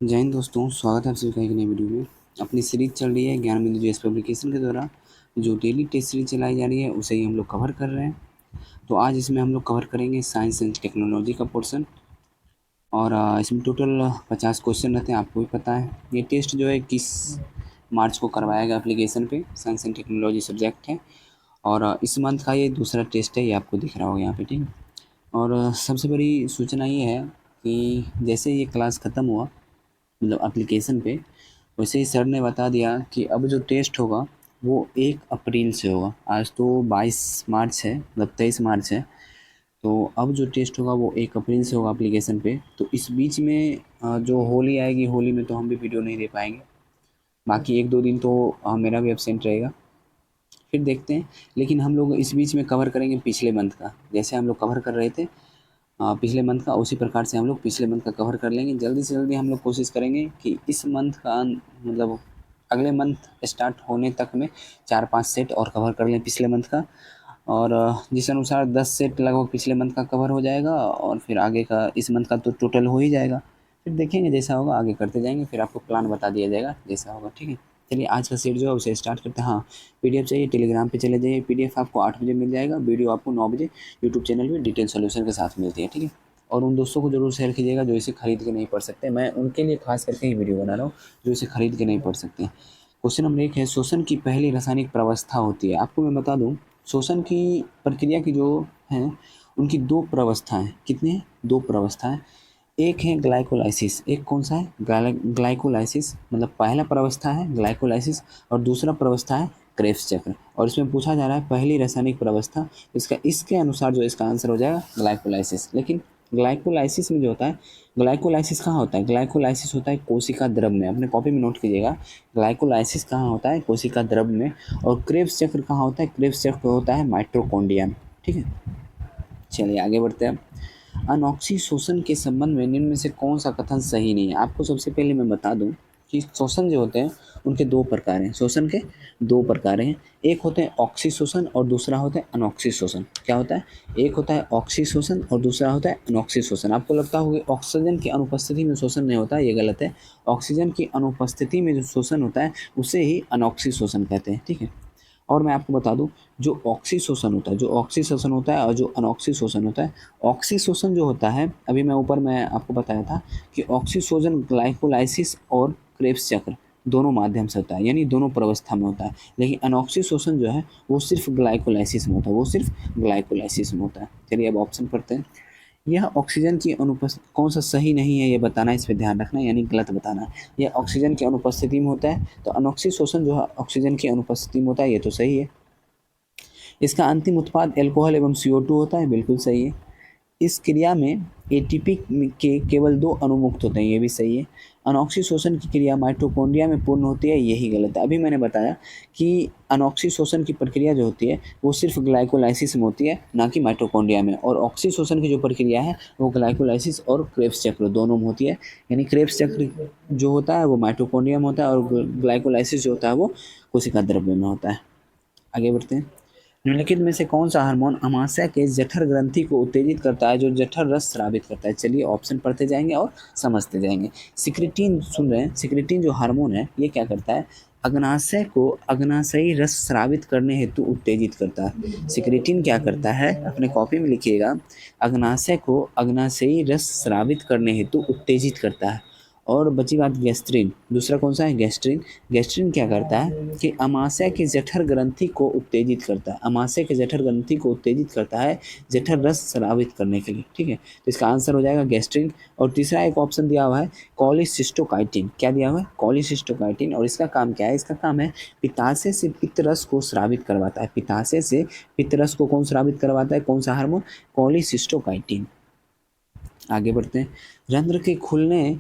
जय हिंद दोस्तों, स्वागत है आप सभी का एक नई वीडियो में। अपनी सीरीज चल रही है ज्ञान बिंदु जीएस पब्लिकेशन के द्वारा जो डेली टेस्ट सीरीज चलाई जा रही है उसे ही हम लोग कवर कर रहे हैं। तो आज इसमें हम लोग कवर करेंगे साइंस एंड टेक्नोलॉजी का पोर्शन। और इसमें टोटल 50 क्वेश्चन रहते हैं, आपको भी पता है। ये टेस्ट जो है 21 मार्च को करवाया गया एप्लीकेशन पे। साइंस एंड टेक्नोलॉजी सब्जेक्ट है और इस मंथ का ये दूसरा टेस्ट है, ये आपको दिख रहा होगा यहाँ पे, ठीक है। और सबसे बड़ी सूचना ये है कि जैसे ये क्लास ख़त्म हुआ, मतलब एप्लीकेशन पे, वैसे ही सर ने बता दिया कि अब जो टेस्ट होगा वो 1 अप्रैल से होगा। आज तो 22 मार्च है, मतलब 23 मार्च है। तो अब जो टेस्ट होगा वो 1 अप्रैल से होगा एप्लीकेशन पे। तो इस बीच में जो होली आएगी, होली में तो हम भी वीडियो नहीं दे पाएंगे। बाकी 1-2 दिन तो मेरा भी एब्सेंट रहेगा, फिर देखते हैं। लेकिन हम लोग इस बीच में कवर करेंगे पिछले मंथ का, जैसे हम लोग कवर कर रहे थे पिछले मंथ का, उसी प्रकार से हम लोग पिछले मंथ का कवर कर लेंगे। जल्दी से जल्दी हम लोग कोशिश करेंगे कि इस मंथ का मतलब अगले मंथ स्टार्ट होने तक में 4-5 सेट और कवर कर लें पिछले मंथ का। और जिस अनुसार 10 सेट लगभग पिछले मंथ का कवर हो जाएगा और फिर आगे का इस मंथ का तो टोटल हो ही जाएगा। फिर देखेंगे जैसा होगा, आगे करते जाएंगे, फिर आपको प्लान बता दिया जाएगा जैसा होगा, ठीक है। चलिए आज का सेट जो है उसे स्टार्ट करते हैं। हाँ, पीडीएफ चाहिए टेलीग्राम पे चले जाइए, पीडीएफ आपको 8 बजे मिल जाएगा, वीडियो आपको 9 बजे यूट्यूब चैनल पे डिटेल सॉल्यूशन के साथ मिलती है, ठीक है। और उन दोस्तों को जरूर शेयर कीजिएगा जो इसे खरीद के नहीं पढ़ सकते, मैं उनके लिए खास करके ही वीडियो बना रहा हूँ जो इसे खरीद के नहीं पढ़ सकते। क्वेश्चन नंबर 1 है, शोषण की पहली रासायनिक प्रवस्था होती है। आपको मैं बता दूँ, शोषण की प्रक्रिया की जो है उनकी 2 प्रवस्थाएं, कितने हैं? 2 प्रवस्थाएं। एक है ग्लाइकोलाइसिस, एक कौन सा है? ग्लाइकोलाइसिस, मतलब पहला प्रवस्था है ग्लाइकोलाइसिस और दूसरा प्रवस्था है क्रेब्स चक्र। और इसमें पूछा जा रहा है पहली रासायनिक प्रवस्था, इसका इसके अनुसार जो इसका आंसर हो जाएगा ग्लाइकोलाइसिस। लेकिन ग्लाइकोलाइसिस में जो होता है, ग्लाइकोलाइसिस कहाँ होता है? ग्लाइकोलाइसिस होता है कोशिका द्रव में, अपने कॉपी में नोट कीजिएगा। ग्लाइकोलाइसिस कहाँ होता है? कोशिका द्रव में। और क्रेब्स चक्र कहाँ होता है? क्रेब्स चक्र होता है माइटोकॉन्ड्रिया में, ठीक है। चलिए आगे बढ़ते हैं। अनॉक्सी शोषण के संबंध में निम्न में से कौन सा कथन सही नहीं है? आपको सबसे पहले मैं बता दूं कि शोषण जो होते हैं उनके 2 प्रकार हैं। शोषण के 2 प्रकार हैं, एक होते हैं ऑक्सी शोषण और दूसरा होता है अनॉक्सी शोषण। क्या होता है? एक होता है ऑक्सी शोषण और दूसरा होता है अनॉक्सी शोषण। आपको लगता होगा कि ऑक्सीजन की अनुपस्थिति में शोषण नहीं होता, ये गलत है। ऑक्सीजन की अनुपस्थिति में जो शोषण होता है उसे ही अनॉक्सी शोषण कहते हैं, ठीक है। और मैं आपको बता दूं, जो ऑक्सी शोषण होता है, जो ऑक्सी शोषण होता है और जो अनॉक्सी शोषण होता है, ऑक्सी शोषण जो होता है, अभी मैं ऊपर मैं आपको बताया था कि ऑक्सी शोषण ग्लाइकोलाइसिस और क्रेब्स चक्र दोनों माध्यम से होता है, यानी दोनों प्रवस्था में होता है। लेकिन अनॉक्सी शोषण जो है वो सिर्फ ग्लाइकोलाइसिस में होता है, वो सिर्फ ग्लाइकोलाइसिस में होता है। चलिए अब ऑप्शन पढ़ते हैं। यह ऑक्सीजन की अनुपस्थिति, कौन सा सही नहीं है ये बताना, इस पर ध्यान रखना, यानी गलत बताना है। यह ऑक्सीजन की अनुपस्थिति में होता है, तो अनॉक्सी शोषण जो है ऑक्सीजन की अनुपस्थिति में होता है, ये तो सही है। इसका अंतिम उत्पाद एल्कोहल एवं CO2 होता है, बिल्कुल सही है। इस क्रिया में एटीपी के केवल 2 अणु मुक्त होते हैं, ये भी सही है। अनॉक्सी शोषण की क्रिया माइटोकॉन्ड्रिया में पूर्ण होती है, यही गलत है। अभी मैंने बताया कि अनॉक्सी शोषण की प्रक्रिया जो होती है वो सिर्फ ग्लाइकोलाइसिस में होती है, ना कि माइटोकॉन्ड्रिया में। और ऑक्सी शोषण की जो प्रक्रिया है वो ग्लाइकोलाइसिस और क्रेब्स चक्र दोनों में होती है। यानी क्रेब्स चक्र जो होता है वो माइटोकॉन्ड्रिया में होता है और ग्लाइकोलाइसिस जो होता है वो कोशिका द्रव्य में होता है। आगे बढ़ते हैं। निम्नलिखित में से कौन सा हार्मोन अमाशय के जठर ग्रंथि को उत्तेजित करता है, जो जठर रस स्रावित करता है? चलिए ऑप्शन पढ़ते जाएंगे और समझते जाएंगे। सिक्रेटिन, सुन रहे हैं? सिक्रेटिन जो हार्मोन है ये क्या करता है? अग्नाशय को अग्नाशयी रस स्रावित करने हेतु उत्तेजित करता है। सिक्रेटिन क्या करता है? अपने कॉपी में लिखिएगा, अग्नाशय को अग्नाशयी रस स्रावित करने हेतु उत्तेजित करता है। और बची बात गैस्ट्रिन, दूसरा कौन सा है? गैस्ट्रिन। गैस्ट्रिन क्या करता है कि अमाशय के जठर ग्रंथि को उत्तेजित करता है, अमाशय के जठर ग्रंथि को उत्तेजित करता है जठर रस स्रावित करने के लिए, ठीक है। तो इसका आंसर हो जाएगा गैस्ट्रिन। और तीसरा एक ऑप्शन दिया हुआ है कॉलिसिस्टोकाइटिन। क्या दिया हुआ है? कॉलिसिस्टोकाइटिन। और इसका काम क्या है? इसका काम है पित्ताशय से पित्त रस को स्रावित करवाता है। पित्ताशय से पित्त रस को कौन स्रावित करवाता है? कौन सा हार्मोन? कॉलिसिस्टोकाइटिन। आगे बढ़ते हैं। रंध्र के खुलने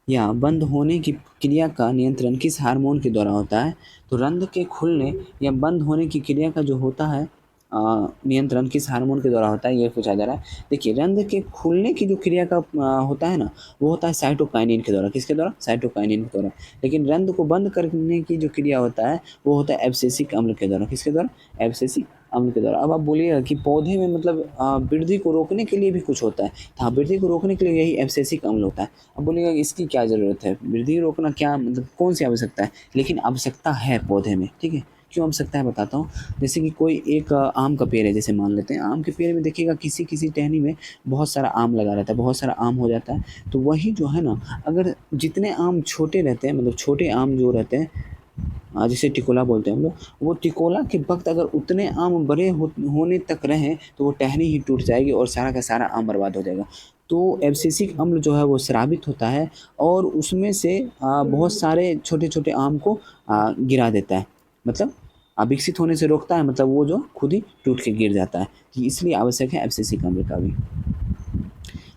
या बंद होने की क्रिया का नियंत्रण किस हार्मोन के द्वारा होता है? तो रंध्र के खुलने या बंद होने की क्रिया का जो होता है नियंत्रण किस हार्मोन के द्वारा होता है, ये पूछा जा रहा है। देखिए, रंध्र के खुलने की जो क्रिया का होता है ना, वो होता है साइटोकाइनिन के द्वारा। किसके द्वारा? साइटोकाइनिन के द्वारा। लेकिन रंध्र को बंद करने की जो क्रिया होता है वो होता है एब्सिसिक अम्ल के द्वारा। किसके द्वारा? एब्सिसिक अम्ल के द्वारा। अब आप बोलिएगा कि पौधे में मतलब वृद्धि को रोकने के लिए भी कुछ होता है। हाँ, वृद्धि को रोकने के लिए यही एब्सिसिक अम्ल होता है। अब बोलिएगा कि इसकी क्या ज़रूरत है, वृद्धि रोकना क्या मतलब कौन सी आवश्यकता है, लेकिन आवश्यकता है पौधे में, ठीक है। क्यों आवश्यकता है बताता हूँ। जैसे कि कोई एक आम का पेड़ है, जैसे मान लेते हैं आम के पेड़ में देखिएगा किसी किसी टहनी में बहुत सारा आम लगा रहता है, बहुत सारा आम हो जाता है। तो वही जो है ना, अगर जितने आम छोटे रहते हैं मतलब छोटे आम जो रहते हैं, जिसे टिकोला बोलते हैं हम लोग, वो टिकोला के वक्त अगर उतने आम बड़े होने तक रहें तो वो टहनी ही टूट जाएगी और सारा का सारा आम बर्बाद हो जाएगा। तो एब्सिसिक अम्ल जो है वो स्रावित होता है और उसमें से बहुत सारे छोटे छोटे आम को गिरा देता है, मतलब विकसित होने से रोकता है, मतलब वो जो खुद ही टूट के गिर जाता है। तो इसलिए आवश्यक है एब्सिसिक अम्ल का भी।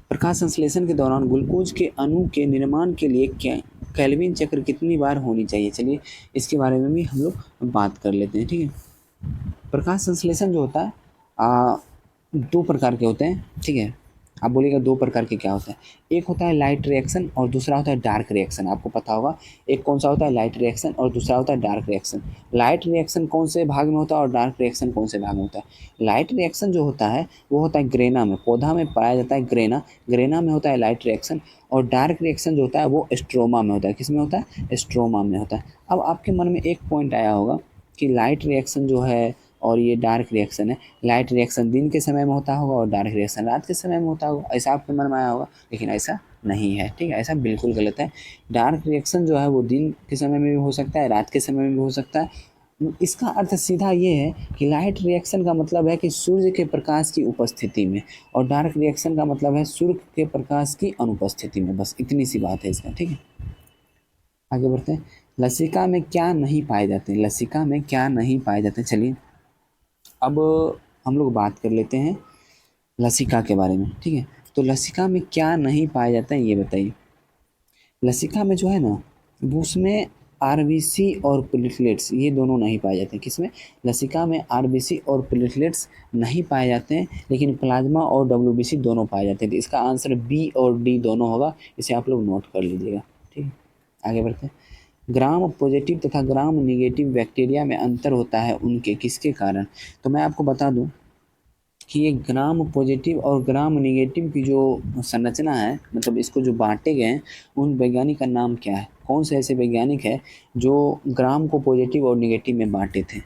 प्रकाश संश्लेषण के दौरान ग्लूकोज के अणु के निर्माण के लिए केल्विन चक्र कितनी बार होनी चाहिए, चलिए इसके बारे में भी हम लोग बात कर लेते हैं, ठीक है। प्रकाश संश्लेषण जो होता है दो प्रकार के होते हैं, ठीक है। आप बोलिएगा दो प्रकार के क्या होता है, एक होता है लाइट रिएक्शन और दूसरा होता है डार्क रिएक्शन। आपको पता होगा एक कौन सा होता है लाइट रिएक्शन और दूसरा होता है डार्क रिएक्शन। लाइट रिएक्शन कौन से भाग में होता है और डार्क रिएक्शन कौन से भाग में होता है। लाइट रिएक्शन जो होता है वो होता है ग्रेना में, पौधा में पाया जाता है ग्रेना, ग्रेना में होता है लाइट रिएक्शन। और डार्क रिएक्शन जो होता है वो स्ट्रोमा में होता है। किस में होता है, स्ट्रोमा में होता है। अब आपके मन में एक पॉइंट आया होगा कि लाइट रिएक्शन जो है और ये डार्क रिएक्शन है, लाइट रिएक्शन दिन के समय में होता होगा और डार्क रिएक्शन रात के समय में होता होगा, ऐसा आपके मन में आया होगा, लेकिन ऐसा नहीं है, ठीक है, ऐसा बिल्कुल गलत है। डार्क रिएक्शन जो है वो दिन के समय में भी हो सकता है, रात के समय में भी हो सकता है। इसका अर्थ सीधा ये है कि लाइट रिएक्शन का मतलब है कि सूर्य के प्रकाश की उपस्थिति में, और डार्क रिएक्शन का मतलब है सूर्य के प्रकाश की अनुपस्थिति में, बस इतनी सी बात है इसका, ठीक है। आगे बढ़ते हैं। लसिका में क्या नहीं पाए जाते, लसिका में क्या नहीं पाए जाते, चलिए अब हम लोग बात कर लेते हैं लसिका के बारे में, ठीक है। तो लसिका में क्या नहीं पाया जाता है ये बताइए। लसिका में जो है ना वो उसमें आरबीसी और प्लेटलेट्स ये दोनों नहीं पाए जाते हैं। किसमें, लसिका में आरबीसी और प्लेटलेट्स नहीं पाए जाते हैं, लेकिन प्लाज्मा और डब्ल्यूबीसी दोनों पाए जाते हैं। तो इसका आंसर बी और डी दोनों होगा, इसे आप लोग नोट कर लीजिएगा, ठीक है। आगे बढ़ते हैं। ग्राम पॉजिटिव तथा ग्राम निगेटिव बैक्टीरिया में अंतर होता है उनके किसके कारण। तो मैं आपको बता दूं कि ये ग्राम पॉजिटिव और ग्राम निगेटिव की जो संरचना है, मतलब इसको जो बांटे गए हैं, उन वैज्ञानिक का नाम क्या है। कौन से ऐसे वैज्ञानिक है जो ग्राम को पॉजिटिव और निगेटिव में बांटे थे,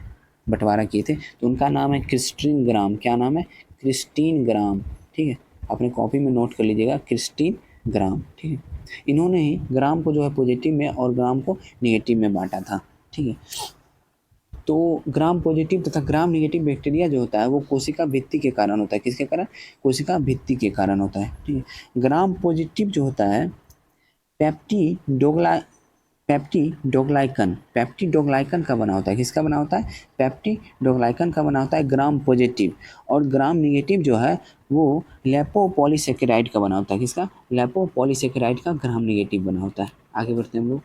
बंटवारा किए थे। तो उनका नाम है क्रिस्टीन ग्राम। क्या नाम है, क्रिस्टीन ग्राम, ठीक है। अपने कॉपी में नोट कर लीजिएगा, क्रिस्टीन ग्राम, ठीक है। इन्होंने ही ग्राम को जो है पॉजिटिव में और ग्राम को निगेटिव में बांटा था, ठीक है। तो ग्राम पॉजिटिव तथा ग्राम निगेटिव बैक्टीरिया जो होता है वो कोशिका भित्ति के कारण होता है। किसके कारण, कोशिका भित्ति के कारण होता है, ठीक है। ग्राम पॉजिटिव जो होता है पेप्टिडोग्लाइकन, पेप्टिडोग्लाइकन का बना होता है। किसका बना होता है, पेप्टिडोग्लाइकन का बना होता है ग्राम पॉजिटिव। और ग्राम निगेटिव जो है वो लैपोपॉलीसेकेराइड का बना होता है। किसका, लैपोपॉलीसेकेराइड का ग्राम निगेटिव बना होता है। आगे बढ़ते हैं हम लोग।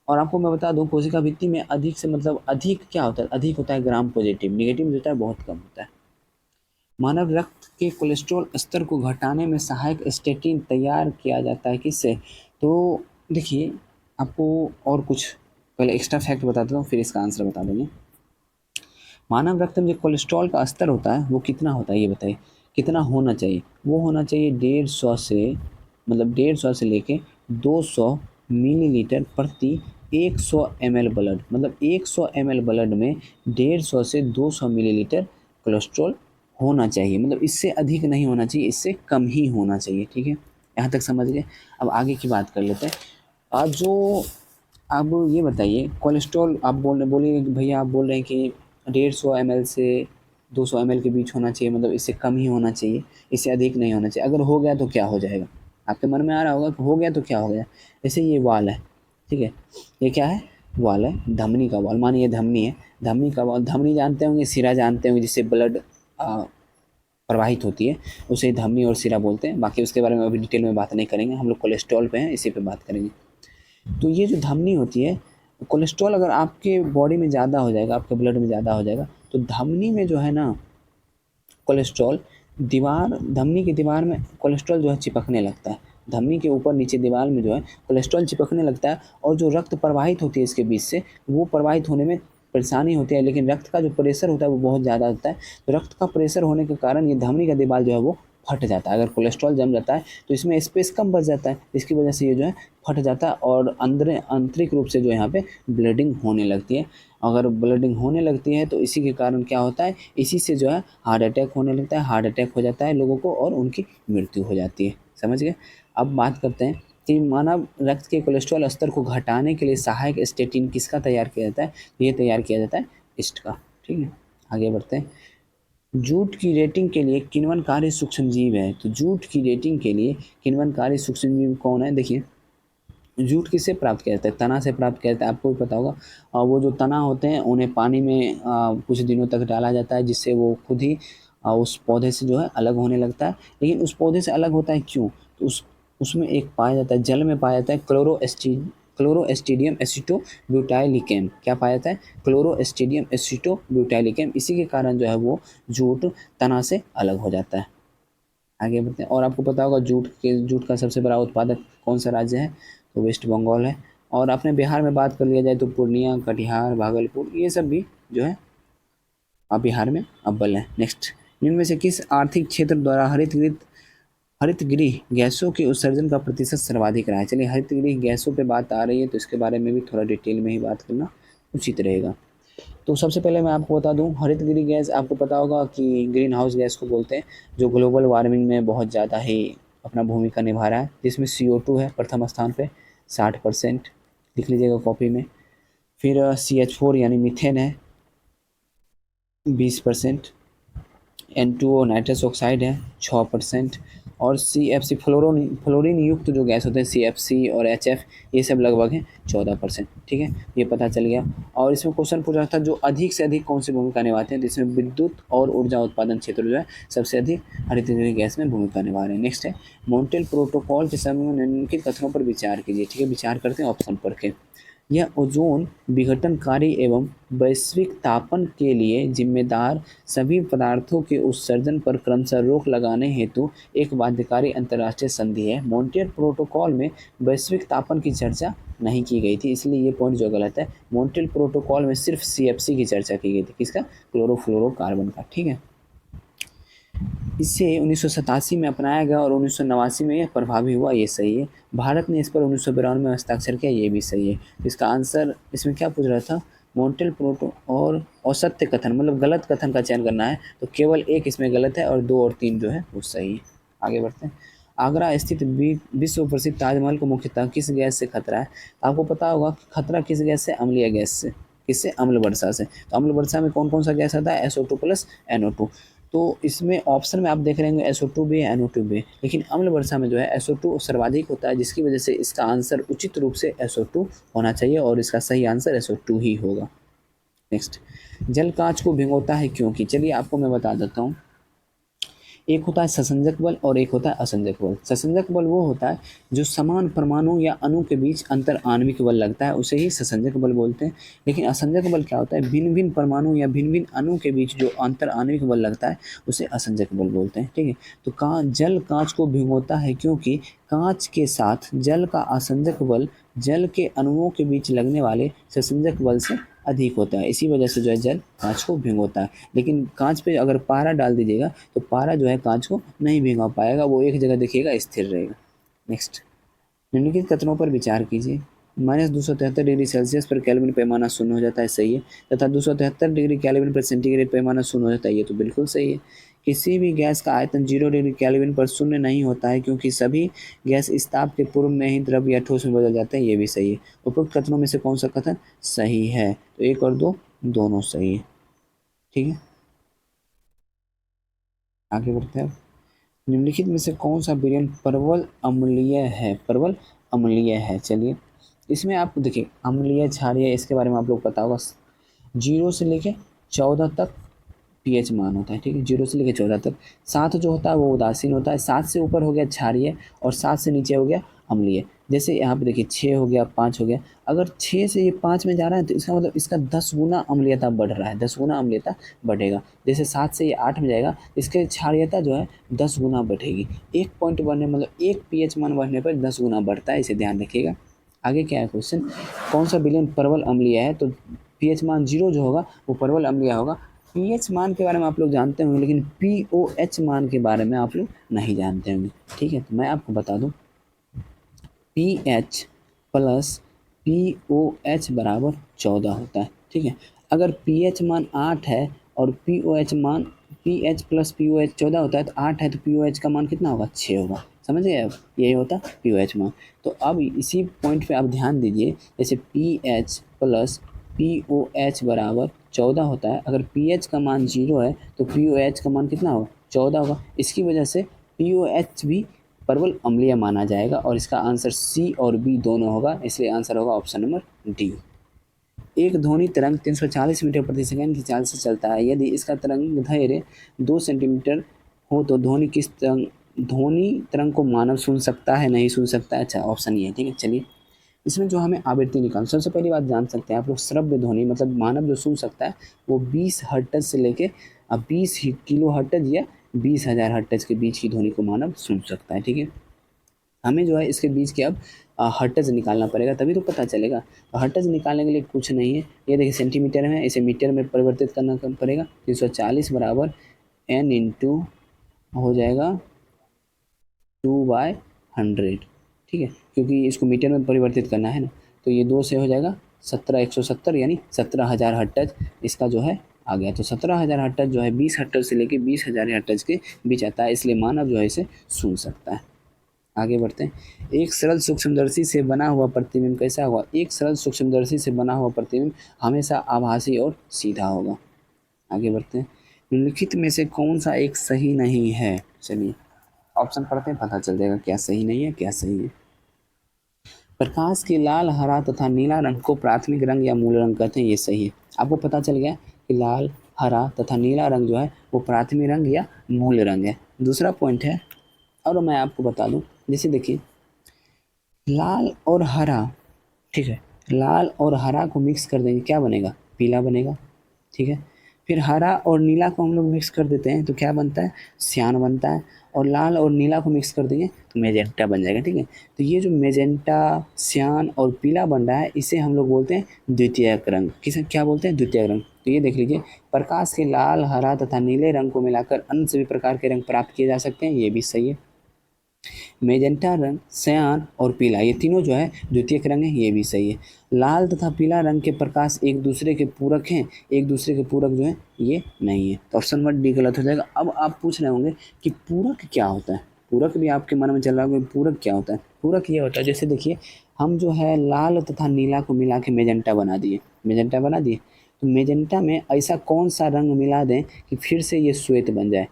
और आपको मैं बता दूं कोशिका भित्ति में अधिक से मतलब अधिक क्या होता है, अधिक होता है ग्राम पॉजिटिव, निगेटिव जो होता है बहुत कम होता है। मानव रक्त के कोलेस्ट्रॉल स्तर को घटाने में सहायक स्टेटिन तैयार किया जाता है किससे। तो देखिए आपको और कुछ पहले एक्स्ट्रा फैक्ट बता देता हूँ, फिर इसका आंसर बता देंगे। मानव रक्त में जो कोलेस्ट्रॉल का स्तर होता है वो कितना होता है ये बताइए, कितना होना चाहिए। वो होना चाहिए 150 से, मतलब 150 से लेके 200 मिलीलीटर प्रति 100 ml ब्लड, मतलब 100 ml ब्लड में 150 से 200 मिलीलीटर कोलेस्ट्रॉल होना चाहिए। मतलब इससे अधिक नहीं होना चाहिए, इससे कम ही होना चाहिए, ठीक है। यहाँ तक समझ गए। अब आगे की बात कर लेते हैं। आज जो अब ये बताइए कोलेस्ट्रॉल आप बोलिए कि भैया आप बोल रहे हैं कि 150 ml से 200 ml के बीच होना चाहिए, मतलब इससे कम ही होना चाहिए, इससे अधिक नहीं होना चाहिए। अगर हो गया तो क्या हो जाएगा, आपके मन में आ रहा होगा कि हो गया तो क्या हो गया। जैसे ये वाल है, ठीक है, ये क्या है, वाल है, धमनी का वाल, मानिए धमनी है, धमनी का वाल, धमनी जानते होंगे, सिरा जानते होंगे, जिससे ब्लड प्रवाहित होती है, उसे धमनी और सिरा बोलते हैं। बाकी उसके बारे में अभी डिटेल में बात नहीं करेंगे, हम लोग कोलेस्ट्रॉल पे हैं, इसी पे बात करेंगे। तो ये जो धमनी होती है, कोलेस्ट्रॉल अगर आपके बॉडी में ज़्यादा हो जाएगा, आपके ब्लड में ज़्यादा हो जाएगा, तो धमनी में जो है ना कोलेस्ट्रॉल दीवार, धमनी की दीवार में कोलेस्ट्रॉल जो है चिपकने लगता है। धमनी के ऊपर नीचे दीवार में जो है कोलेस्ट्रॉल चिपकने लगता है, और जो रक्त प्रवाहित होती है इसके बीच से, वो प्रवाहित होने में परेशानी होती है, लेकिन रक्त का जो प्रेशर होता है वो बहुत ज़्यादा होता है। तो रक्त का प्रेशर होने के कारण ये धमनी का दीवार जो है वो फट जाता है। अगर कोलेस्ट्रॉल जम जाता है तो इसमें स्पेस कम बच जाता है, इसकी वजह से ये जो है फट जाता है और अंदर आंतरिक रूप से जो है यहाँ पे ब्लीडिंग होने लगती है। अगर ब्लीडिंग होने लगती है तो इसी के कारण क्या होता है, इसी से जो है हार्ट अटैक होने लगता है, हार्ट अटैक हो जाता है लोगों को और उनकी मृत्यु हो जाती है। समझ गए। अब बात करते हैं कि मानव रक्त के कोलेस्ट्रॉल स्तर को घटाने के लिए सहायक स्टेटिन किसका तैयार किया जाता है, ये तैयार किया जाता है ईस्ट का। ठीक है, आगे बढ़ते हैं। जूट की रेटिंग के लिए किण्वनकारी सूक्ष्मजीव है, तो जूट की रेटिंग के लिए किण्वनकारी सूक्ष्मजीव कौन है। देखिए, जूट किससे प्राप्त किया जाता है, तना से प्राप्त किया जाता है, आपको भी पता होगा। वो जो तना होते हैं उन्हें पानी में कुछ दिनों तक डाला जाता है, जिससे वो खुद ही उस पौधे से जो है अलग होने लगता है। लेकिन उस पौधे से अलग होता है क्यों, तो उसमें एक पाया जाता है, जल में पाया जाता है क्लोरोएस्टिडियम एसिटोब्यूटाइलिकम। क्या पाया जाता है, क्लोरोएस्टिडियम एसिटोब्यूटाइलिकम। इसी के कारण जो है वो जूट तना से अलग हो जाता है। आगे बढ़ते हैं। और आपको पता होगा जूट का सबसे बड़ा उत्पादक कौन सा राज्य है, तो वेस्ट बंगाल है। और अपने बिहार में बात कर लिया जाए तो पूर्णिया, कटिहार, भागलपुर, ये सब भी जो है अब बिहार में अव्वल है। नेक्स्ट, निम्न में से किस आर्थिक क्षेत्र द्वारा हरितगृह गैसों के उत्सर्जन का प्रतिशत सर्वाधिक रहा है। चलिए, हरितगृह गैसों पे बात आ रही है तो इसके बारे में भी थोड़ा डिटेल में ही बात करना उचित रहेगा। तो सबसे पहले मैं आपको बता दूं, हरितगृह गैस आपको पता होगा कि ग्रीन हाउस गैस को बोलते हैं, जो ग्लोबल वार्मिंग में बहुत ज़्यादा ही अपना भूमिका निभा रहा है, जिसमें CO2 है प्रथम स्थान पे 60%, लिख लीजिएगा कॉपी में। फिर CH4 यानी मीथेन है 20%, N2O नाइट्रस ऑक्साइड है 6%, और CFC फ्लोरीन युक्त जो गैस होते हैं CFC और HF, ये सब लगभग हैं 14%। ठीक है, ये पता चल गया। और इसमें क्वेश्चन पूछा था जो अधिक से अधिक कौन सी भूमिका निभाते हैं, जिसमें विद्युत और ऊर्जा उत्पादन क्षेत्र जो है सबसे अधिक हरितगृह गैस में भूमिका निभा रहे हैं। नेक्स्ट है, मॉन्ट्रियल प्रोटोकॉल के समय में निम्नलिखित कथनों पर विचार कीजिए। ठीक है, विचार करते हैं ऑप्शन पढ़ के। यह ओजोन विघटनकारी एवं वैश्विक तापन के लिए जिम्मेदार सभी पदार्थों के उत्सर्जन पर क्रमशः रोक लगाने हेतु एक बाध्यकारी अंतर्राष्ट्रीय संधि है। मॉन्ट्रियल प्रोटोकॉल में वैश्विक तापन की चर्चा नहीं की गई थी, इसलिए ये पॉइंट जो गलत है। मॉन्ट्रियल प्रोटोकॉल में सिर्फ CFC की चर्चा की गई थी, किसका, क्लोरोफ्लोरोकार्बन का। ठीक है, इसे 1987 में अपनाया गया और 1989 में यह प्रभावी हुआ, ये सही है। भारत ने इस पर 1992 में हस्ताक्षर किया, ये भी सही है। इसका आंसर इसमें क्या पूछ रहा था, मॉन्ट्रियल प्रोटो और असत्य कथन, मतलब गलत कथन का चयन करना है, तो केवल एक इसमें गलत है और 2 और 3 जो है वो सही है। आगे बढ़ते हैं। आगरा स्थित विश्व प्रसिद्ध ताजमहल को मुख्यतः किस गैस से खतरा है। आपको पता होगा खतरा किस गैस से, अम्लीय गैस से। किससे, अम्ल वर्षा से। तो अम्ल वर्षा में कौन कौन सा गैस आता है, SO2 प्लस NO2। तो इसमें ऑप्शन में आप देख रहे होंगे SO2 भी है, NO2 भी है, लेकिन अम्ल वर्षा में जो है SO2 सर्वाधिक होता है, जिसकी वजह से इसका आंसर उचित रूप से SO2 होना चाहिए और इसका सही आंसर SO2 ही होगा। नेक्स्ट, जल कांच को भिगोता है क्योंकि, चलिए आपको मैं बता देता हूँ। एक होता है ससंजक बल और एक होता है असंजक बल। ससंजक बल वो होता है जो समान परमाणु या अणु के बीच अंतर आणविक बल लगता है, उसे ही ससंजक बल बोलते हैं। लेकिन असंजक बल क्या होता है, भिन्न भिन्न परमाणु या भिन्न भिन्न अणु के बीच जो अंतर आणविक बल लगता है उसे असंजक बल बोलते हैं। ठीक है, तो जल कांच को भिगोता है क्योंकि कांच के साथ जल का असंजक बल जल के अणुओं के बीच लगने वाले ससंजक बल से अधिक होता है, इसी वजह से जो है जल कांच को भिगोता है। लेकिन कांच पे अगर पारा डाल दीजिएगा तो पारा जो है कांच को नहीं भिगो पाएगा, वो एक जगह देखिएगा स्थिर रहेगा। नेक्स्ट, निम्नलिखित कथनों पर विचार कीजिए। -273 डिग्री सेल्सियस पर केल्विन पैमाना शून्य हो जाता है, सही है। तथा 273 डिग्री केल्विन पर सेंटीग्रेड पैमाना शून्य हो जाता है, ये तो बिल्कुल सही है। किसी भी गैस का आयतन 0 डिग्री केल्विन पर शून्य नहीं होता है क्योंकि सभी गैस इस ताप के पूर्व में ही द्रव या ठोस में बदल जाते हैं, ये भी सही है। उपरोक्त कथनों में से कौन सा कथन सही है, तो 1 और 2 दोनों सही है। ठीक है, आगे बढ़ते हैं। निम्नलिखित में से कौन सा विलयन प्रबल अम्लीय है, प्रबल अम्लीय है। चलिए, इसमें आप देखिए अम्लीय क्षारीय इसके बारे में आप लोग पता होगा। 0 से लेके 14 तक pH मान होता है। ठीक है, 0 से लेके 14 तक। 7 जो होता है वो उदासीन होता है, 7 से ऊपर हो गया क्षारीय और 7 से नीचे हो गया अम्लीय। जैसे यहाँ पे देखिए 6 हो गया, 5 हो गया। अगर 6 से ये 5 में जा रहा है तो इसका मतलब इसका 10 गुना अम्लीयता बढ़ रहा है, 10 गुना अम्लीयता बढ़ेगा। जैसे 7 से ये 8 में जाएगा, इसके क्षारीयता जो है 10 गुना बढ़ेगी। 1 पॉइंट बढ़ने मतलब 1 pH मान बढ़ने पर 10 गुना बढ़ता है, इसे ध्यान रखिएगा। आगे क्या है क्वेश्चन, कौन सा विलयन प्रबल अम्लीय है, तो pH मान 0 जो होगा वो प्रबल अम्लीय होगा। pH मान के बारे में आप लोग जानते होंगे, लेकिन pOH मान के बारे में आप लोग नहीं जानते होंगे। ठीक है, तो मैं आपको बता दूं, pH प्लस pOH बराबर 14 होता है। ठीक है, अगर pH मान 8 है और pOH मान pH प्लस pOH 14 होता है, तो 8 है तो pOH का मान कितना होगा, 6 होगा। समझ गए आप, यही होता है pOH मान। तो अब इसी पॉइंट पे आप ध्यान दीजिए, जैसे pH प्लस pOH बराबर 14 होता है, अगर pH का मान 0 है तो pOH का मान कितना होगा, 14 होगा। इसकी वजह से pOH भी प्रबल अम्लीय माना जाएगा और इसका आंसर सी और बी दोनों होगा, इसलिए आंसर होगा ऑप्शन नंबर डी। एक ध्वनि तरंग 340 मीटर प्रति सेकंड की चाल से चलता है। यदि इसका तरंग दैर्घ्य 2 सेंटीमीटर हो तो ध्वनि तरंग को मानव सुन सकता है, नहीं सुन सकता है। अच्छा, ऑप्शन ये है। ठीक है, चलिए इसमें जो हमें आवृत्ति निकाल, सबसे पहली बात जान सकते हैं आप लोग, श्रव्य ध्वनि मतलब मानव जो सुन सकता है वो 20 हर्ट्ज से लेके 20 किलो हर्ट्ज या 20,000 हर्ट्ज के बीच की ध्वनि को मानव सुन सकता है। ठीक है, हमें जो है इसके बीच के अब हर्ट्ज निकालना पड़ेगा, तभी तो पता चलेगा। तो हर्ट्ज निकालने के लिए कुछ नहीं है, ये देखिए सेंटीमीटर में, इसे मीटर में परिवर्तित करना पड़ेगा। 340 बराबर n इंटू हो जाएगा 2/100। ठीक है, क्योंकि इसको मीटर में परिवर्तित करना है ना, तो ये 2 से हो जाएगा 17,170 यानी 17,000 हर्ट्ज इसका जो है आ गया। तो 17,000 हर्ट्ज जो है 20 हर्ट्ज से लेके 20,000 हर्ट्ज के बीच आता है, इसलिए मानव जो है इसे सुन सकता है। आगे बढ़ते हैं। एक सरल सूक्ष्मदर्शी से बना हुआ प्रतिबिंब कैसा होगा। एक सरल सूक्ष्मदर्शी से बना हुआ प्रतिबिंब हमेशा आभासी और सीधा होगा। आगे बढ़ते हैं। निम्नलिखित में से कौन सा एक सही नहीं है। चलिए ऑप्शन पढ़ते हैं, पता चल जाएगा क्या सही नहीं है क्या सही है। प्रकाश के लाल, हरा तथा नीला रंग को प्राथमिक रंग या मूल रंग कहते हैं, ये सही है। आपको पता चल गया कि लाल, हरा तथा नीला रंग जो है वो प्राथमिक रंग या मूल रंग है। दूसरा पॉइंट है, और मैं आपको बता दूं, जैसे देखिए लाल और हरा, ठीक है, लाल और हरा को मिक्स कर देंगे क्या बनेगा, पीला बनेगा। ठीक है, फिर हरा और नीला को हम लोग मिक्स कर देते हैं तो क्या बनता है, सियान बनता है। और लाल और नीला को मिक्स कर देंगे तो मेजेंटा बन जाएगा। ठीक है, तो ये जो मेजेंटा, सियान और पीला बन रहा है इसे हम लोग बोलते हैं द्वितीयक रंग। किसे क्या बोलते हैं, द्वितीयक रंग। तो ये देख लीजिए, प्रकाश के लाल, हरा तथा नीले रंग को मिलाकर अन्य सभी प्रकार के रंग प्राप्त किए जा सकते हैं, ये भी सही है। मेजेंटा रंग, सयान और पीला, ये तीनों जो है द्वितीयक रंग है, ये भी सही है। लाल तथा पीला रंग के प्रकाश एक दूसरे के पूरक हैं, एक दूसरे के पूरक जो है ये नहीं है, तो ऑप्शन नंबर डी गलत हो जाएगा। अब आप पूछ रहे होंगे कि पूरक क्या होता है, पूरक भी आपके मन में चल रहा होगा पूरक क्या होता है। पूरक ये होता है, जैसे देखिए हम जो है लाल तथा नीला को मिला के मेजेंटा बना दिए, मेजेंटा बना दिए, तो मेजेंटा में ऐसा कौन सा रंग मिला दें कि फिर से ये श्वेत बन जाए,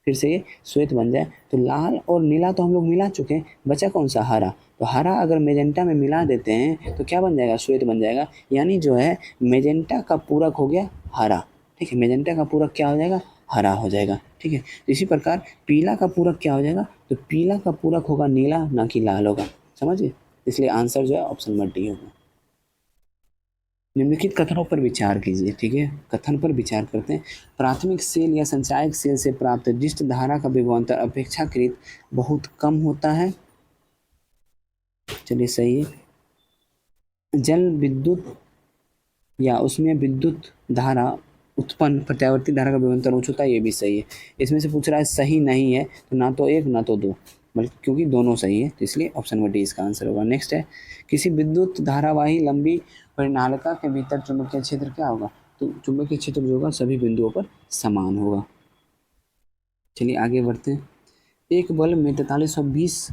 फिर से ये श्वेत बन जाए। तो लाल और नीला तो हम लोग मिला चुके हैं, बचा कौन सा, हरा। तो हरा अगर मेजेंटा में मिला देते हैं तो क्या बन जाएगा, श्वेत बन जाएगा। यानी जो है मेजेंटा का पूरक हो गया हरा। ठीक है, मेजेंटा का पूरक क्या हो जाएगा, हरा हो जाएगा। ठीक है, इसी प्रकार पीला का पूरक क्या हो जाएगा, तो पीला का पूरक होगा नीला, ना कि लाल होगा। समझिए, इसलिए आंसर जो है ऑप्शन नंबर डी होगा। निम्नलिखित कथनों पर विचार कीजिए। ठीक है, कथन पर विचार करते हैं। प्राथमिक सेल या संचायक सेल से प्राप्त दृष्ट धारा का विभवांतर अपेक्षाकृत बहुत कम होता है। चलिए सही है। जल विद्युत या उसमें विद्युत धारा उत्पन्न प्रत्यावर्ती धारा का विभवांतर उच्च होता है, ये भी सही है। इसमें से पूछ रहा है सही नहीं है, तो ना तो एक ना तो दो, बल्कि क्योंकि दोनों सही है, तो इसलिए ऑप्शन नंबर डी इसका आंसर होगा। नेक्स्ट है, किसी विद्युत धारावाही लंबी परिनालिका के भीतर चुंबकीय क्षेत्र क्या होगा, तो चुंबकीय क्षेत्र जो होगा सभी बिंदुओं पर समान होगा। चलिए आगे बढ़ते हैं। एक बल्ब में 4320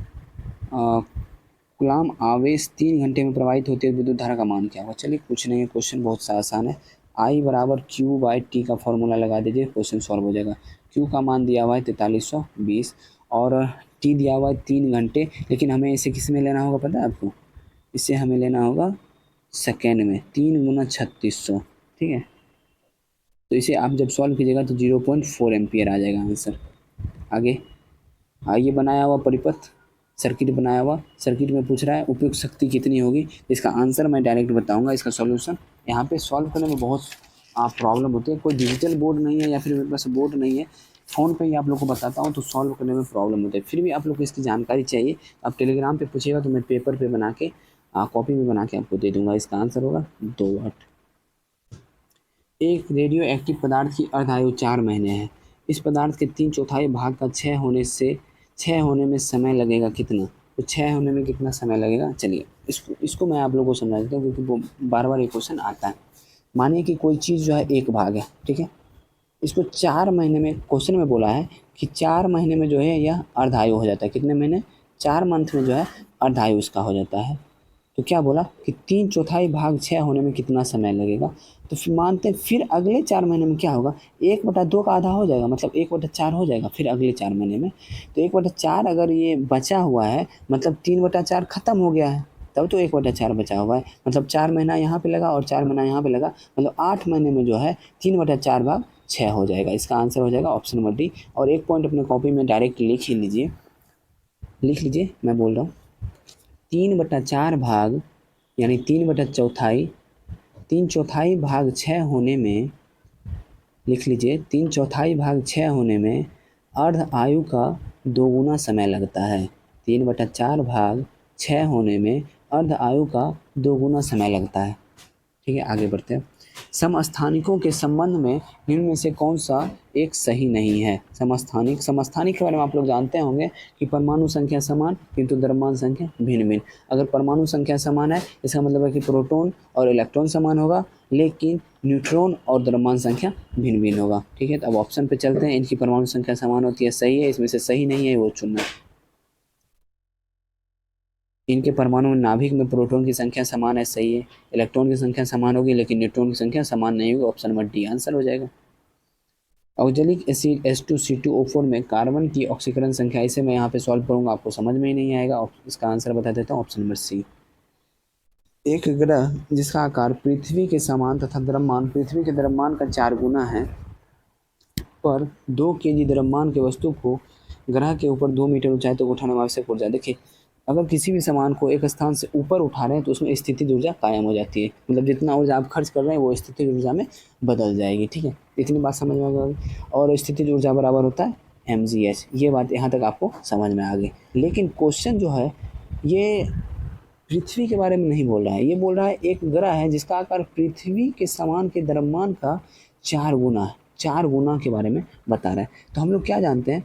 कूलाम आवेश 3 घंटे में प्रवाहित होती है, विद्युत धारा का मान क्या होगा। चलिए कुछ नहीं है, क्वेश्चन बहुत सा आसान है। I बराबर क्यू बाई टी का फॉर्मूला लगा दीजिए, क्वेश्चन सॉल्व हो जाएगा। क्यू का मान दिया हुआ है 4320 और टी दिया हुआ है 3 घंटे, लेकिन हमें इसे किस में लेना होगा पता है आपको, इसे हमें लेना होगा सेकेंड में, 3 गुना 3600। ठीक है, तो इसे आप जब सॉल्व कीजिएगा तो 0.4 एम्पियर आ जाएगा आंसर। आगे आइए, बनाया हुआ परिपथ सर्किट बनाया हुआ, सर्किट में पूछ रहा है उपयुक्त शक्ति कितनी होगी। इसका आंसर मैं डायरेक्ट बताऊंगा, इसका सॉल्यूशन यहाँ पे सॉल्व करने में बहुत प्रॉब्लम होती है। कोई डिजिटल बोर्ड नहीं है या फिर मेरे पास बोर्ड नहीं है, फ़ोन पे ही आप लोग को बताता हूँ, तो सॉल्व करने में प्रॉब्लम होती है। फिर भी आप लोग को इसकी जानकारी चाहिए, आप टेलीग्राम पे पूछिएगा तो मैं पेपर पे बना के कॉपी में बना के आपको दे दूँगा। इसका आंसर होगा 2 वाट। एक रेडियो एक्टिव पदार्थ की अर्धायु 4 महीने है। इस पदार्थ के 3/4 भाग का क्षय होने में समय लगेगा कितना? तो क्षय होने में कितना समय लगेगा? चलिए इसको मैं आप लोगों को समझा देता हूँ, क्योंकि वो बार-बार ये क्वेश्चन आता है। मानिए कि कोई चीज़ जो है एक भाग है, ठीक है? इसको 4 महीने में क्वेश्चन में बोला है कि 4 महीने में जो है यह अर्धायु हो जाता है। कितने महीने? 4 मंथ में जो है अर्धायु इसका हो जाता है। तो क्या बोला कि 3/4 भाग क्षय होने में कितना समय लगेगा? तो फिर मानते हैं फिर अगले 4 महीने में क्या होगा? 1/2 का आधा हो जाएगा, मतलब 1/4 हो जाएगा फिर अगले 4 महीने में। तो 1/4 अगर ये बचा हुआ है, मतलब 3/4 खत्म हो गया है, तब तो 1/4 बचा हुआ है। मतलब 4 महीना यहाँ पे लगा और 4 महीना यहाँ पे लगा, मतलब 8 महीने में जो है 3/4 भाग क्षय हो जाएगा। इसका आंसर हो जाएगा ऑप्शन नंबर डी। और एक पॉइंट अपने कॉपी में डायरेक्ट लिख ही लीजिए, लिख लीजिए, मैं बोल रहा हूँ 3/4 भाग यानी 3/4 भाग क्षय होने में, लिख लीजिए 3/4 भाग क्षय होने में अर्ध आयु का दोगुना समय लगता है। 3/4 भाग क्षय होने में अर्ध आयु का दोगुना समय लगता है। ठीक है, आगे बढ़ते हैं। समस्थानिकों के संबंध में निम्न में से कौन सा एक सही नहीं है? समस्थानिक के बारे में आप लोग जानते होंगे कि परमाणु संख्या समान किंतु द्रव्यमान संख्या भिन्न भिन्न। अगर परमाणु संख्या समान है, इसका मतलब है कि प्रोटॉन और इलेक्ट्रॉन समान होगा, लेकिन न्यूट्रॉन और द्रव्यमान संख्या भिन्न भिन्न होगा। ठीक है, तो अब ऑप्शन पे चलते हैं। इनकी परमाणु संख्या समान होती है, सही है। इसमें से सही नहीं है वो चुनना। इनके परमाणु में नाभिक में प्रोटॉन की संख्या समान है, सही है। इलेक्ट्रॉन की संख्या समान होगी, लेकिन न्यूट्रॉन की संख्या समान नहीं होगी। ऑप्शन नंबर डी आंसर हो जाएगा। ऑक्जेलिक एसिड H2C2O4 में कार्बन की ऑक्सीकरण संख्या, इसे मैं यहाँ पे सॉल्व करूँगा, आपको समझ में ही नहीं आएगा। इसका आंसर बता देता हूँ, ऑप्शन नंबर सी। एक ग्रह जिसका आकार पृथ्वी के समान तथा द्रव्यमान पृथ्वी के द्रव्यमान का 4 गुना है, पर 2 केजी द्रव्यमान के वस्तु को ग्रह के ऊपर 2 मीटर ऊंचाई तक उठाने में आवश्यक ऊर्जा। देखिए, अगर किसी भी सामान को एक स्थान से ऊपर उठा रहे हैं तो उसमें स्थितिज ऊर्जा कायम हो जाती है। मतलब जितना ऊर्जा आप खर्च कर रहे हैं वो स्थितिज ऊर्जा में बदल जाएगी। ठीक है, इतनी बात समझ में आ गई। और स्थितिज ऊर्जा बराबर होता है mgh। ये बात यहाँ तक आपको समझ में आ गई। लेकिन क्वेश्चन जो है ये पृथ्वी के बारे में नहीं बोल रहा है, ये बोल रहा है एक ग्रह है जिसका आकार पृथ्वी के समान के द्रव्यमान का 4 गुना है। 4 गुना के बारे में बता रहा है। तो हम लोग क्या जानते हैं,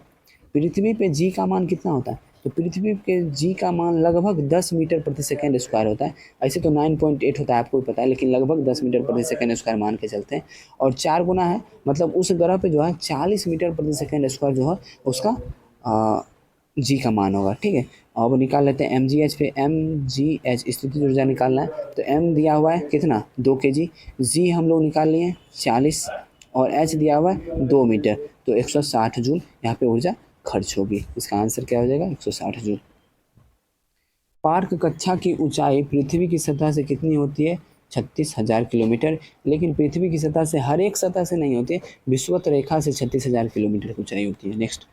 पृथ्वी पे जी का मान कितना होता है? तो पृथ्वी के जी का मान लगभग 10 मीटर प्रति सेकंड स्क्वायर होता है। ऐसे तो 9.8 होता है, आपको भी पता है, लेकिन लगभग 10 मीटर प्रति सेकंड स्क्वायर मान के चलते हैं। और 4 गुना है, मतलब उस ग्रह पे जो है 40 मीटर प्रति सेकंड स्क्वायर जो है उसका जी का मान होगा। ठीक है, अब निकाल लेते हैं mgh पे। mgh स्थितिज ऊर्जा निकालना है, तो m दिया हुआ है कितना? 2 kg। जी हम लोग निकाल लिए 40, और h दिया हुआ है 2 मीटर, तो 160 जूल यहाँ पे ऊर्जा खर्च होगी। इसका आंसर क्या हो जाएगा? 160 जूल। पार्क कक्षा की ऊंचाई पृथ्वी की सतह से कितनी होती है? 36,000 किलोमीटर। लेकिन पृथ्वी की सतह से, हर एक सतह से नहीं होती है, विषुवत रेखा से 36,000 किलोमीटर की ऊंचाई होती है। नेक्स्ट,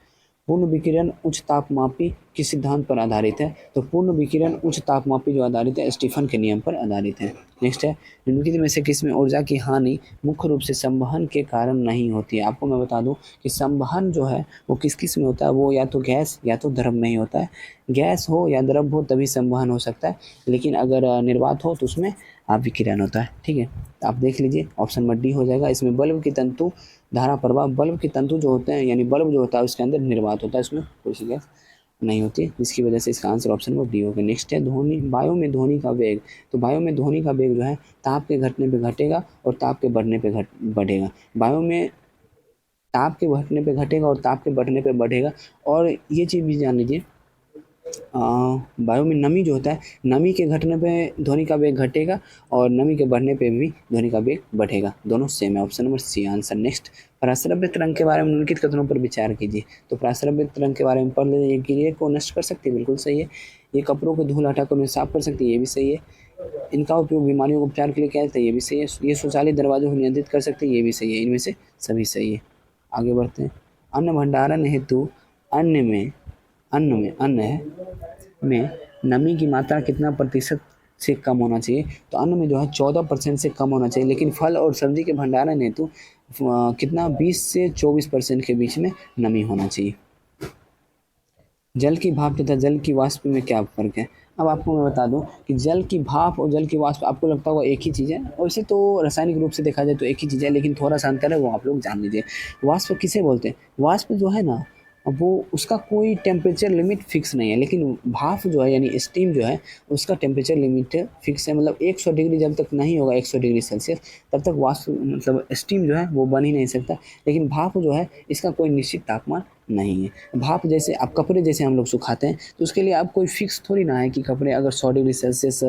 पूर्ण विकिरण उच्च तापमापी किस सिद्धांत पर आधारित है? तो पूर्ण विकिरण उच्च तापमापी जो आधारित है, स्टीफन के नियम पर आधारित है। नेक्स्ट है, निम्नलिखित में से किसमें ऊर्जा की हानि मुख्य रूप से संवहन के कारण नहीं होती है? आपको मैं बता दूं कि संवहन जो है वो किस किस में होता है, वो या तो गैस या तो द्रव में ही होता है। गैस हो या द्रव हो तभी संवहन हो सकता है, लेकिन अगर निर्वात हो तो उसमें आप विकिरण होता है। ठीक है, तो आप देख लीजिए, ऑप्शन नंबर डी हो जाएगा। इसमें बल्ब की तंतु धारा प्रवाह, बल्ब के तंतु जो होते हैं यानी बल्ब जो होता है उसके अंदर निर्वात होता है, इसमें कोई सी गैस नहीं होती, जिसकी वजह से इसका आंसर ऑप्शन नंबर डी होगा। नेक्स्ट है ध्वनि, वायु में ध्वनि का वेग। तो वायु में ध्वनि का वेग जो है ताप के घटने पे घटेगा और ताप के बढ़ने पे बढ़ेगा। वायु में ताप के घटने पे घटेगा और ताप के बढ़ने पे बढ़ेगा। और ये चीज़ भी जान लीजिए, वायु में नमी जो होता है, नमी के घटने पे ध्वनि का वेग घटेगा और नमी के बढ़ने पे भी ध्वनि का वेग बढ़ेगा। दोनों सेम है, option number C answer. Next, पराश्रव्य तरंग के बारे में निम्नलिखित कथनों पर विचार कीजिए। तो पराश्रव्य तरंग के बारे में पढ़ लेते, ये गिरिया को नष्ट कर सकती है, बिल्कुल सही है। ये कपड़ों को धूल हटाकर उन्हें साफ कर सकती है, ये भी सही है। इनका उपयोग बीमारियों के उपचार के लिए किया जाता है, ये भी सही है। ये स्वचालित दरवाजों को नियंत्रित कर सकते हैं, ये भी सही है। इनमें से सभी सही है। आगे बढ़ते हैं। अन्न भंडारण हेतु अन्न में नमी की मात्रा कितना प्रतिशत से कम होना चाहिए? तो अन्न में जो है 14% से कम होना चाहिए, लेकिन फल और सब्जी के भंडारण हेतु कितना 20 से 24% के बीच में नमी होना चाहिए। जल की भाप तथा जल की वाष्प में क्या फर्क है? अब आपको मैं बता दूं कि जल की भाप और जल की वाष्प आपको लगता होगा एक ही चीज़ है, वैसे तो रासायनिक रूप से देखा जाए तो एक ही चीज़ है, लेकिन थोड़ा सा अंतर है, वो आप लोग जान लीजिए। वाष्प किसे बोलते हैं? वाष्प जो है ना, वो उसका कोई टेम्परेचर लिमिट फिक्स नहीं है, लेकिन भाप जो है यानी स्टीम जो है उसका टेम्परेचर लिमिट फिक्स है। मतलब 100 डिग्री जब तक नहीं होगा, 100 डिग्री सेल्सियस, तब तक वाष्प मतलब स्टीम जो है वो बन ही नहीं सकता। लेकिन भाप जो है इसका कोई निश्चित तापमान नहीं है। भाप जैसे आप कपड़े जैसे हम लोग सुखाते हैं, तो उसके लिए आप कोई फिक्स थोड़ी ना है कि कपड़े अगर 100 डिग्री सेल्सियस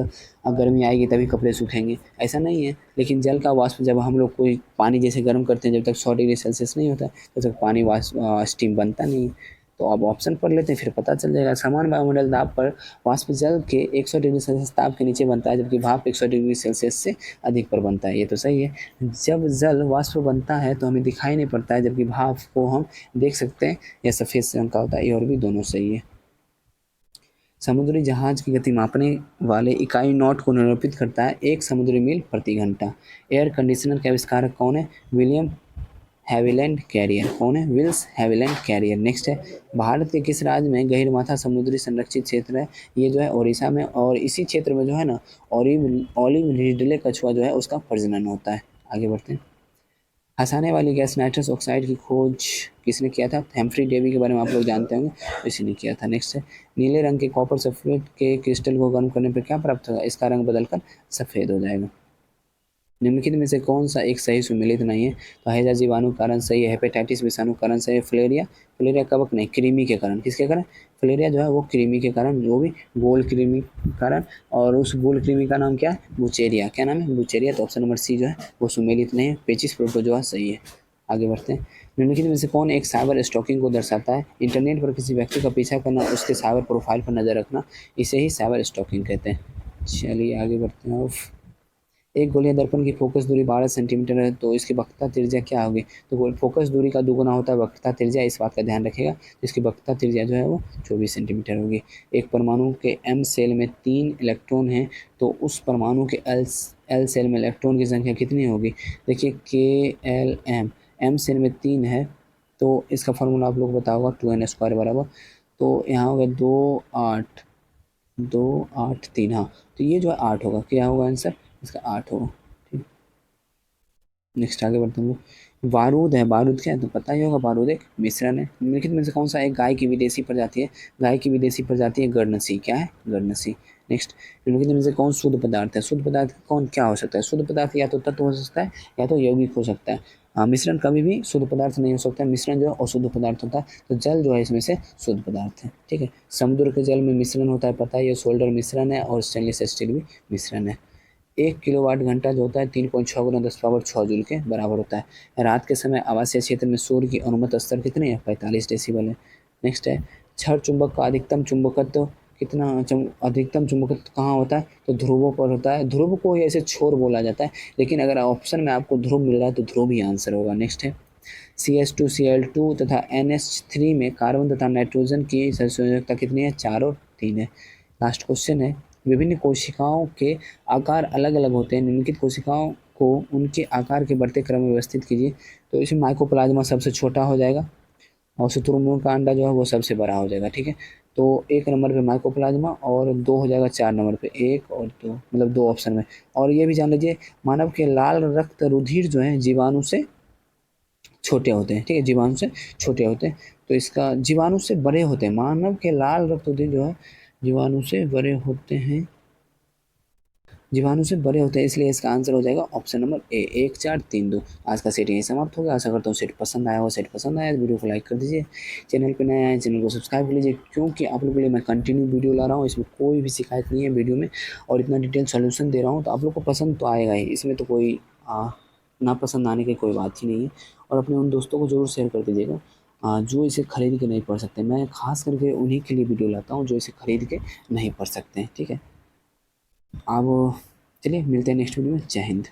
गर्मी आएगी तभी कपड़े सूखेंगे, ऐसा नहीं है। लेकिन जल का वाष्प जब हम लोग कोई पानी जैसे गर्म करते हैं, जब तक 100 डिग्री सेल्सियस नहीं होता तब तक पानी वाष्प स्टीम बनता नहीं है। तो अब ऑप्शन पढ़ लेते हैं, फिर पता चल जाएगा। समान वायुमंडल दाब पर वाष्प जल के 100 डिग्री सेल्सियस ताप के नीचे बनता है, जबकि भाप 100 डिग्री सेल्सियस से अधिक पर बनता है। ये तो सही है। जब जल वाष्प बनता है तो हमें दिखाई नहीं पड़ता है, जबकि भाप को हम देख सकते हैं। यह सफ़ेद रंग का होता है। ये और भी दोनों सही है। समुद्री जहाज की गति मापने वाले इकाई नॉट को निरूपित करता है 1 समुद्री मील प्रति घंटा। एयर कंडीशनर के आविष्कारक कौन है? William Haviland Carrier. कौन है? Wills Havilland career. नेक्स्ट है, भारत के किस राज्य में गहीरमाथा समुद्री संरक्षित क्षेत्र है? ये जो है ओडिशा में, और इसी क्षेत्र में जो है ना ऑलिव ऑलिव रिडले कछुआ जो है उसका प्रजनन होता है। आगे बढ़ते हैं। हंसाने वाली गैस नाइट्रस ऑक्साइड की खोज किसने किया था? हेम्फ्री डेवी के बारे में आप लोग जानते होंगे, इसी ने किया था। नेक्स्ट है, नीले रंग के कॉपर सल्फेट के क्रिस्टल को गर्म करने पर क्या प्राप्त होगा? इसका रंग बदलकर सफ़ेद हो जाएगा। निम्नलिखित में से कौन सा एक सही सुमेलित नहीं है? तो हैजा जीवाणु कारण सही है, हेपेटाइटिस विषाणु कारण सही है, फिलेरिया फिलेरिया कवक नहीं, कृमि के कारण। किसके कारण? फिलेरिया जो है वो कृमि के कारण, वो भी गोल कृमि के कारण। और उस गोल कृमि का नाम क्या है? बुचेरिया। क्या नाम है? बुचेरिया। तो ऑप्शन नंबर सी जो है वो सुमेलित नहीं है, पेचिस प्रोटोजोआ सही है। आगे बढ़ते हैं। निम्नलिखित में से कौन एक साइबर स्टॉकिंग को दर्शाता है? इंटरनेट पर किसी व्यक्ति का पीछा करना, उसके साइबर प्रोफाइल पर नज़र रखना, इसे ही साइबर स्टॉकिंग कहते हैं। चलिए आगे बढ़ते हैं। एक गोलीय दर्पण की फोकस दूरी 12 सेंटीमीटर है, तो इसकी वक्रता त्रिज्या क्या होगी? तो फोकस दूरी का दुगुना होता है वक्रता त्रिज्या, इस बात का ध्यान रखिएगा। तो इसकी वक्रता त्रिज्या जो है वो 24 सेंटीमीटर होगी। एक परमाणु के एम सेल में 3 इलेक्ट्रॉन हैं, तो उस परमाणु के एल सेल में इलेक्ट्रॉन की संख्या कितनी होगी? देखिए KLM, एम सेल में 3 है, तो इसका फार्मूला आप लोग पता होगा 2n² बराबर। तो यहाँ होगा 2 8 हाँ, तो ये जो है 8 होगा। क्या होगा आंसर इसका? 8 होगा। ठीक, नेक्स्ट आगे बढ़ते हैं। बारूद है, बारूद क्या है? तो पता ही होगा, बारूद एक मिश्रण है। निम्नलिखित में से कौन सा एक गाय की विदेशी प्रजाति है? गाय की विदेशी प्रजाति है गणसी। क्या है? गणसी। नेक्स्ट, निम्नलिखित में से कौन शुद्ध पदार्थ है? शुद्ध पदार्थ कौन क्या हो सकता है? शुद्ध पदार्थ या तो तत्व हो सकता है या तो यौगिक हो सकता है। मिश्रण कभी भी शुद्ध पदार्थ नहीं हो सकता है। मिश्रण जो है अशुद्ध पदार्थ होता है। तो जल जो है इसमें से शुद्ध पदार्थ है। ठीक है। समुद्र के जल में मिश्रण होता है, पता है, ये सोल्डर मिश्रण है और स्टेनलेस स्टील भी मिश्रण है। 1 किलोवाट घंटा जो होता है 3.6 गुना 10⁻6 जूल के बराबर होता है। रात के समय आवासीय क्षेत्र में शोर की अनुमत स्तर कितनी है? 45 डेसिबल है। नेक्स्ट है, क्षण चुंबक का अधिकतम चुंबकत्व कितना? अधिकतम चुंबकत्व कहाँ होता है? तो ध्रुवों पर होता है। ध्रुव को ही ऐसे छोर बोला जाता है, लेकिन अगर ऑप्शन में आपको ध्रुव मिल रहा है तो ध्रुव ही आंसर होगा। नेक्स्ट है, CH2Cl2 तथा NH3 में कार्बन तथा नाइट्रोजन की संयोजकता कितनी है? 4 और 3 है। लास्ट क्वेश्चन है, विभिन्न कोशिकाओं के आकार अलग अलग होते हैं, निम्नलिखित कोशिकाओं को उनके आकार के बढ़ते क्रम में व्यवस्थित कीजिए। तो इसमें माइकोप्लाज्मा सबसे छोटा हो जाएगा और शुतुरमुर्ग का अंडा जो है वो सबसे बड़ा हो जाएगा। ठीक है। तो 1 नंबर पे माइकोप्लाज्मा और 2 हो जाएगा 4 नंबर पे, 1 और 2, मतलब 2 ऑप्शन में। और ये भी जान लीजिए, मानव के लाल रक्त रुधिर जो है जीवाणु से छोटे होते हैं। ठीक है, जीवाणु से छोटे होते हैं, तो इसका जीवाणु से बड़े होते हैं। मानव के लाल रक्त रुधिर जो है जीवाणु से बड़े होते हैं, जीवाणु से बड़े होते हैं, इसलिए इसका आंसर हो जाएगा ऑप्शन नंबर ए, 1 4 3 2। आज का सेट यहीं समाप्त हो गया। आशा करता हूँ सेट पसंद आया हो। सेट पसंद आया तो वीडियो को लाइक कर दीजिए। चैनल पे नए आए चैनल को सब्सक्राइब कर लीजिए, क्योंकि आप लोगों के लिए मैं कंटिन्यू वीडियो ला रहा हूँ। इसमें कोई भी शिकायत नहीं है वीडियो में, और इतना डिटेल सोल्यूशन दे रहा हूँ, तो आप लोग को पसंद तो आएगा ही। इसमें तो कोई ना पसंद आने की कोई बात ही नहीं है। और अपने उन दोस्तों को ज़रूर शेयर कर दीजिएगा जो इसे खरीद के नहीं पढ़ सकते। मैं खास करके उन्हीं के लिए वीडियो लाता हूँ जो इसे खरीद के नहीं पढ़ सकते हैं। ठीक है, अब चलिए मिलते हैं नेक्स्ट वीडियो में। जय हिंद।